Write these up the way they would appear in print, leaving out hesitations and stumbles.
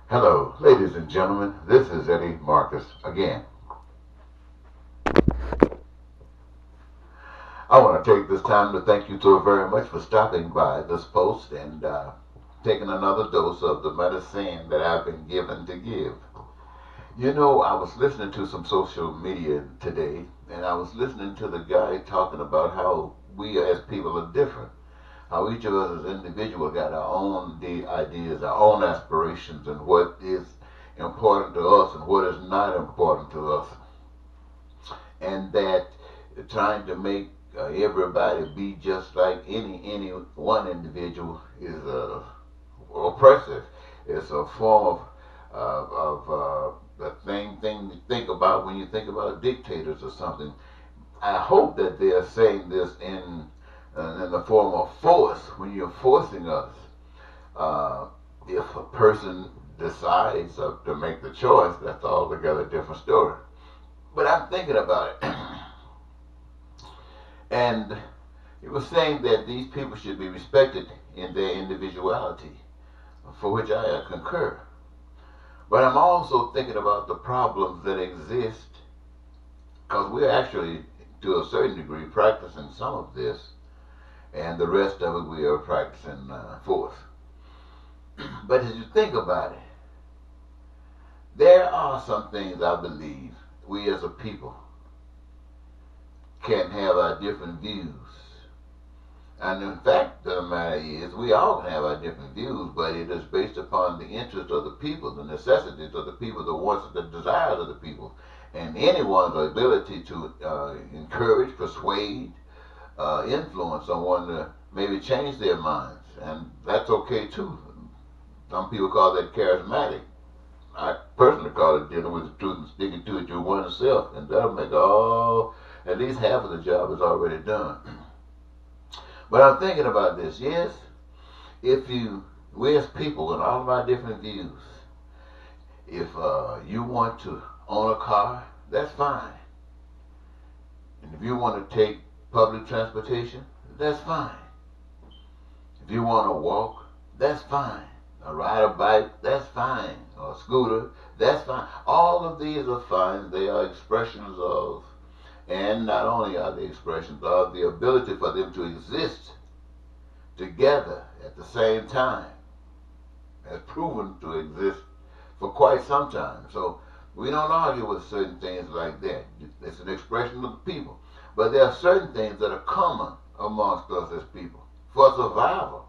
Hello, ladies and gentlemen. This is Eddie Marcus again. I want to take this time to thank you so very much for stopping by this post and taking another dose of the medicine that I've been given to give. You know, I was listening to some social media today, and I was listening to the guy talking about how we as people are different. How each of us as individuals got our own ideas, our own aspirations, and what is important to us and what is not important to us. And that trying to make everybody be just like any one individual is oppressive. It's a form of the thing to think about when you think about dictators or something. I hope that they are saying this in the form of force when you're forcing us. Uh, if a person decides to make the choice, that's altogether a different story. But I'm thinking about it. And he was saying that these people should be respected in their individuality, for which I concur. But I'm also thinking about the problems that exist, because we're actually, to a certain degree, practicing some of this, and the rest of it we are practicing force. But as you think about it, there are some things I believe we as a people can have our different views. And in fact, the matter is, we all can have our different views, but it is based upon the interest of the people, the necessities of the people, the wants, the desires of the people, and anyone's ability to encourage, persuade, influence someone to maybe change their minds, and that's okay too. Some people call that charismatic. I personally call it dealing with the truth and sticking to it your one self, and that'll make at least half of the job is already done. But I'm thinking about this. Yes, if we as people with all of our different views, if you want to own a car, that's fine. And if you want to take public transportation, that's fine. If you want to walk, that's fine. Or ride a bike, that's fine. Or a scooter, that's fine. All of these are fine. They are expressions of, and not only are they expressions of, the ability for them to exist together at the same time has proven to exist for quite some time. So we don't argue with certain things like that. It's an expression of the people. But there are certain things that are common amongst us as people for survival,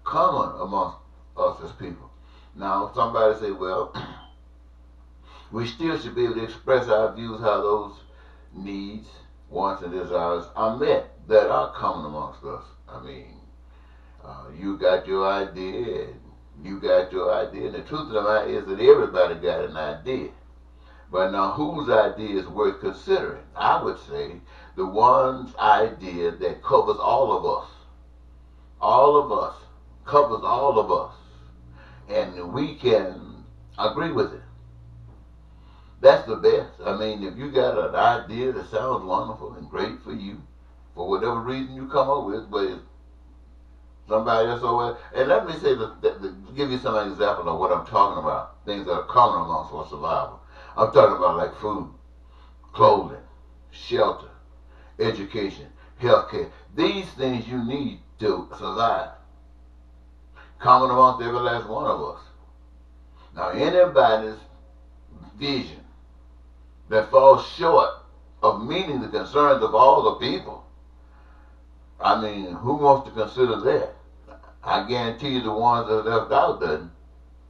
common amongst us as people. Now, somebody say, well, we still should be able to express our views how those needs, wants, and desires are met that are common amongst us. I mean, you got your idea, and you got your idea, and the truth of the matter is that everybody got an idea. But now, whose idea is worth considering? I would say the one's idea that covers all of us. All of us. Covers all of us. And we can agree with it. That's the best. I mean, if you got an idea that sounds wonderful and great for you, for whatever reason you come up with, but somebody else over. And let me say, give you some examples of what I'm talking about. Things that are common amongst our survival. I'm talking about like food, clothing, shelter, education, healthcare. These things you need to survive. Common amongst every last one of us. Now, anybody's vision that falls short of meeting the concerns of all the people, I mean, who wants to consider that? I guarantee you the ones that are left out doesn't.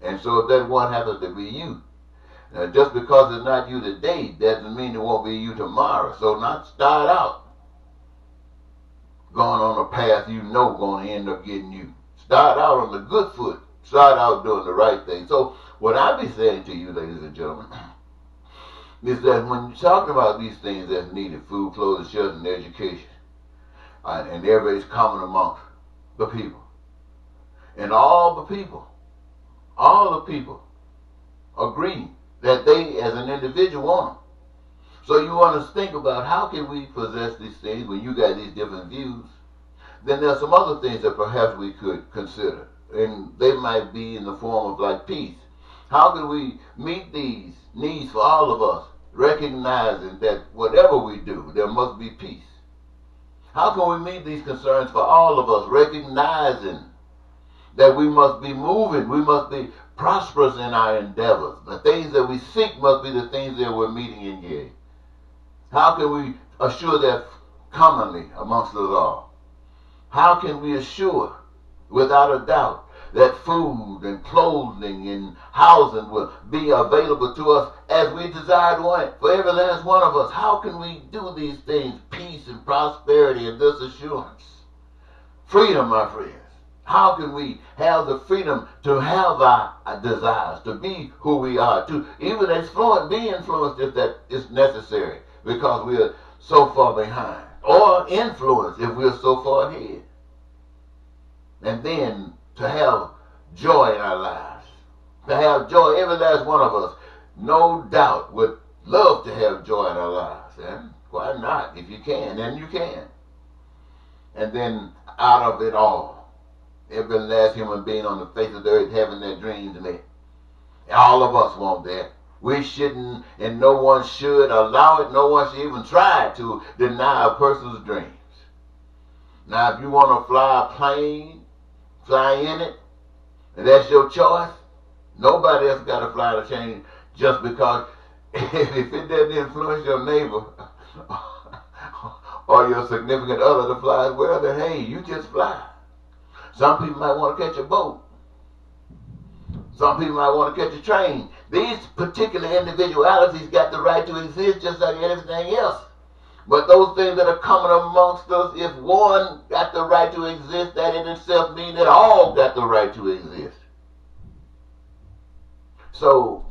And so if that one happens to be you, now just because it's not you today doesn't mean it won't be you tomorrow. So not start out going on a path you know going to end up getting you. Start out on the good foot. Start out doing the right thing. So what I be saying to you, ladies and gentlemen, is that when you're talking about these things that's needed, food, clothing, shelter, and education, and everybody's common amongst the people, and all the people agree that they, as an individual, want them. So you want to think about how can we possess these things when you got these different views. Then there's some other things that perhaps we could consider, and they might be in the form of like peace. How can we meet these needs for all of us, recognizing that whatever we do, there must be peace? How can we meet these concerns for all of us, recognizing that we must be moving, we must be prosperous in our endeavors. The things that we seek must be the things that we're meeting in here. How can we assure that commonly amongst us all? How can we assure, without a doubt, that food and clothing and housing will be available to us as we desire one for every last one of us? How can we do these things, peace and prosperity and this assurance? Freedom, my friends. How can we have the freedom to have our desires, to be who we are, to even be influenced if that is necessary because we are so far behind, or influenced if we're so far ahead? And then to have joy in our lives, to have joy, every last one of us, no doubt, would love to have joy in our lives. And why not? If you can, then you can. And then out of it all, every last human being on the face of the earth having their dreams met. All of us want that. We shouldn't, and no one should allow it. No one should even try to deny a person's dreams. Now, if you want to fly a plane, fly in it, and that's your choice. Nobody else got to fly the plane just because if it doesn't influence your neighbor or your significant other to fly as well, then hey, you just fly. Some people might want to catch a boat. Some people might want to catch a train. These particular individualities got the right to exist just like anything else. But those things that are coming amongst us, if one got the right to exist, that in itself means that all got the right to exist. So,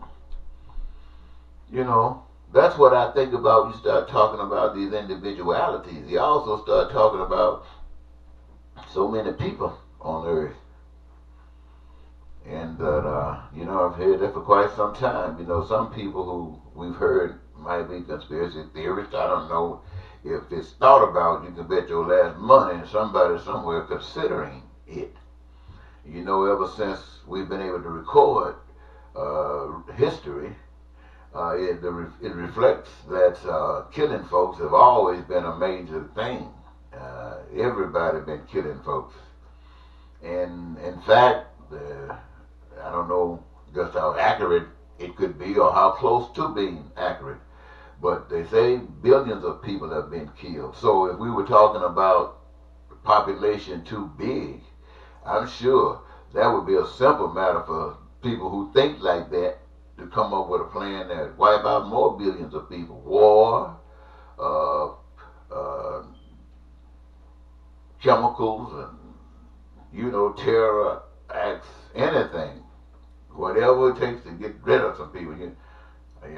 that's what I think about. You start talking about these individualities. You also start talking about so many people on earth. And I've heard that for quite some time. Some people who we've heard might be conspiracy theorists. I don't know if it's thought about. You can bet your last money somebody somewhere considering it. Ever since we've been able to record history, it reflects that killing folks have always been a major thing. Everybody been killing folks. And in fact, I don't know just how accurate it could be or how close to being accurate, but they say billions of people have been killed. So if we were talking about the population too big, I'm sure that would be a simple matter for people who think like that to come up with a plan that wipe out more billions of people. War, chemicals, and terror acts, anything, whatever it takes to get rid of some people.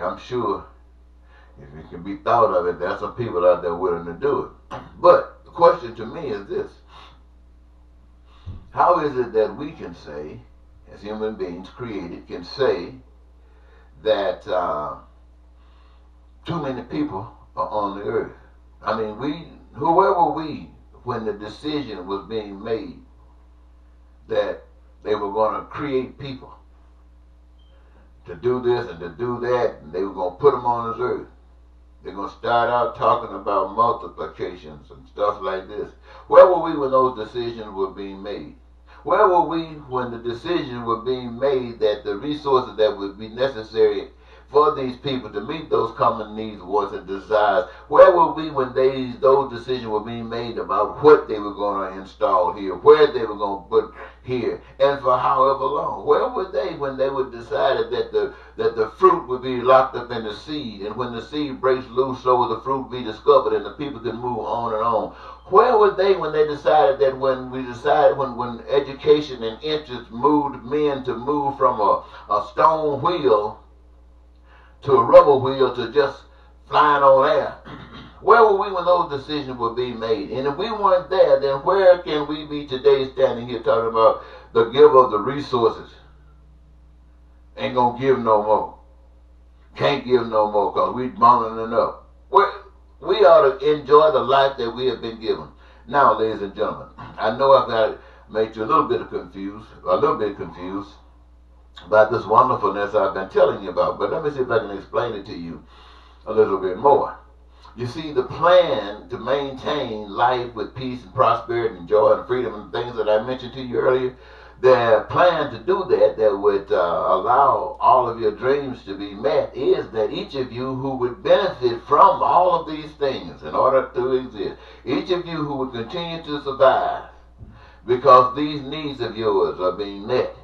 I'm sure if it can be thought of it, there's some people out there willing to do it. But the question to me is this: how is it that we can say, as human beings created, can say that too many people are on the earth? I mean, who were we when the decision was being made that they were going to create people to do this and to do that, and they were going to put them on this earth? They're going to start out talking about multiplications and stuff like this. Where were we when those decisions were being made? Where were we when the decisions were being made that the resources that would be necessary for these people to meet those common needs, wants, and desires? Where were we when those decisions were being made about what they were going to install here, where they were going to put here, and for however long? Where were they when they were decided that the fruit would be locked up in the seed, and when the seed breaks loose, so will the fruit be discovered, and the people can move on and on? Where were they when they decided that when education and interest moved men to move from a stone wheel to a rubber wheel to just flying on air? Where were we when those decisions were being made? And if we weren't there, then where can we be today standing here talking about the giver of the resources? Ain't gonna give no more. Can't give no more because we mounting enough. We ought to enjoy the life that we have been given. Now, ladies and gentlemen, I know I've got made you a little bit confused, about this wonderfulness I've been telling you about. But let me see if I can explain it to you a little bit more. You see, the plan to maintain life with peace and prosperity and joy and freedom and things that I mentioned to you earlier, the plan to do that, that would allow all of your dreams to be met, is that each of you who would benefit from all of these things in order to exist, each of you who would continue to survive because these needs of yours are being met,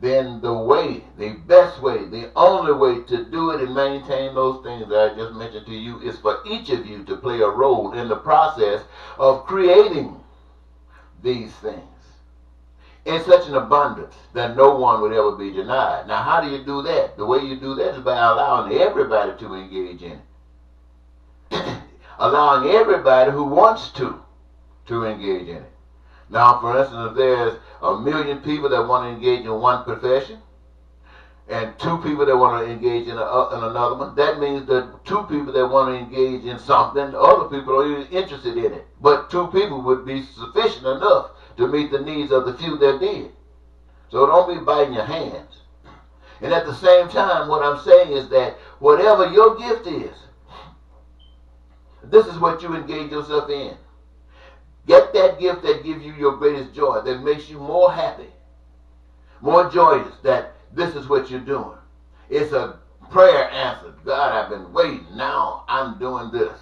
then the best way, the only way to do it and maintain those things that I just mentioned to you is for each of you to play a role in the process of creating these things in such an abundance that no one would ever be denied. Now, how do you do that? The way you do that is by allowing everybody to engage in it. Allowing everybody who wants to engage in it. Now, for instance, if there's 1 million people that want to engage in one profession, and 2 people that want to engage in another one, that means that 2 people that want to engage in something, other people are even interested in it. But 2 people would be sufficient enough to meet the needs of the few that did. So don't be biting your hands. And at the same time, what I'm saying is that whatever your gift is, this is what you engage yourself in. Get that gift that gives you your greatest joy, that makes you more happy, more joyous, that this is what you're doing. It's a prayer answered. God, I've been waiting. Now I'm doing this.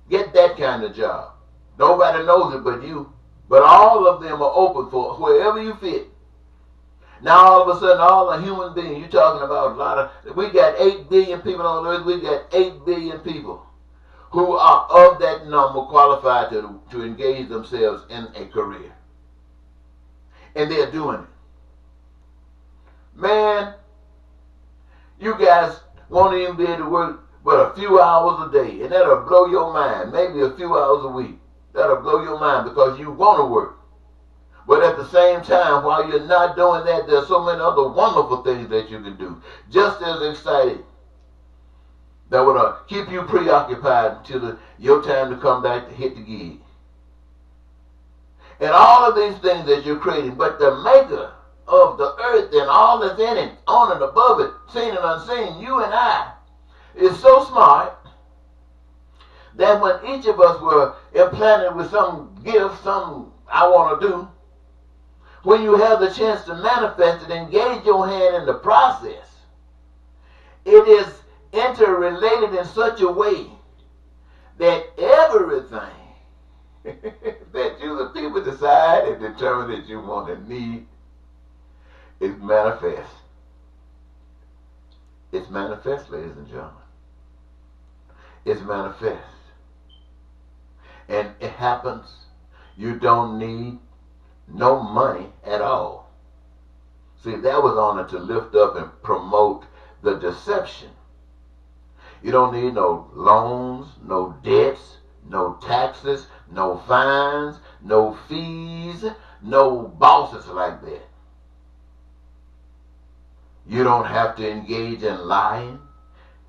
Get that kind of job. Nobody knows it but you. But all of them are open for wherever you fit. Now all of a sudden, all the human beings, you're talking about a lot of, we got 8 billion people on earth, we got 8 billion people who are of that number qualified to engage themselves in a career. And they're doing it. Man, you guys won't even be able to work but a few hours a day, and that'll blow your mind. Maybe a few hours a week. That'll blow your mind because you want to work. But at the same time, while you're not doing that, there's so many other wonderful things that you can do. Just as exciting. That would keep you preoccupied until your time to come back to hit the gig. And all of these things that you're creating, but the maker of the earth and all that's in it, on and above it, seen and unseen, you and I, is so smart that when each of us were implanted with some gift, some I want to do, when you have the chance to manifest it, engage your hand in the process, it is interrelated in such a way that everything that you the people decide and determine that you want and need is manifest. It's manifest, ladies and gentlemen. It's manifest. And it happens. You don't need no money at all. See, that was on it to lift up and promote the deception. You don't need no loans, no debts, no taxes, no fines, no fees, no bosses like that. You don't have to engage in lying,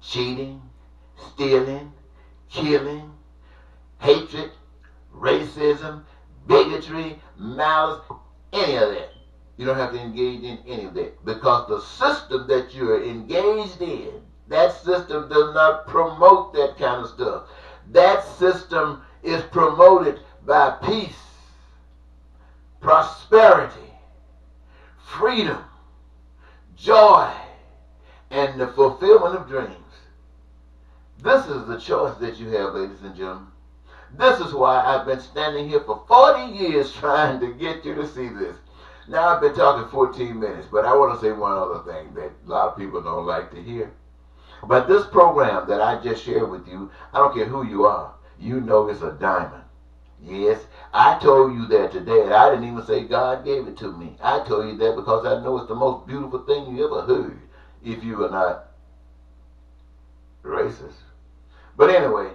cheating, stealing, killing, hatred, racism, bigotry, malice, any of that. You don't have to engage in any of that because the system that you're engaged in, that system does not promote that kind of stuff. That system is promoted by peace, prosperity, freedom, joy, and the fulfillment of dreams. This is the choice that you have, ladies and gentlemen. This is why I've been standing here for 40 years trying to get you to see this. Now I've been talking 14 minutes, but I want to say one other thing that a lot of people don't like to hear. But this program that I just shared with you, I don't care who you are, you know it's a diamond. Yes, I told you that today, and I didn't even say God gave it to me. I told you that because I know it's the most beautiful thing you ever heard, if you are not racist. But anyway,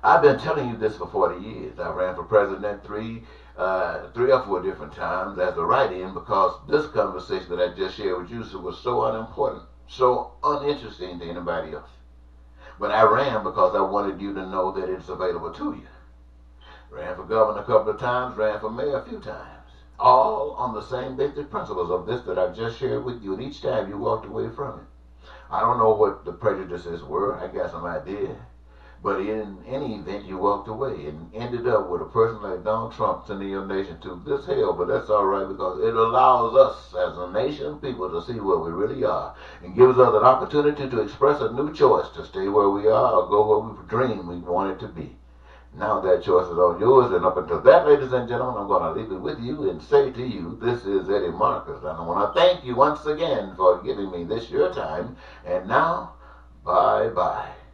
I've been telling you this for 40 years. I ran for president three or four different times as a write-in because this conversation that I just shared with you was so unimportant, so uninteresting to anybody else. But I ran because I wanted you to know that it's available to you. Ran for governor a couple of times, ran for mayor a few times. all on the same basic principles of this that I've just shared with you, and each time you walked away from it. I don't know what the prejudices were. I got some idea. But in any event, you walked away and ended up with a person like Donald Trump sending your nation to this hell. But that's all right, because it allows us as a nation of people to see where we really are and gives us an opportunity to express a new choice to stay where we are or go where we dream we want it to be. Now that choice is on yours, and up until that, ladies and gentlemen, I'm going to leave it with you and say to you, this is Eddie Marcus, and I want to thank you once again for giving me this your time, and now, bye-bye.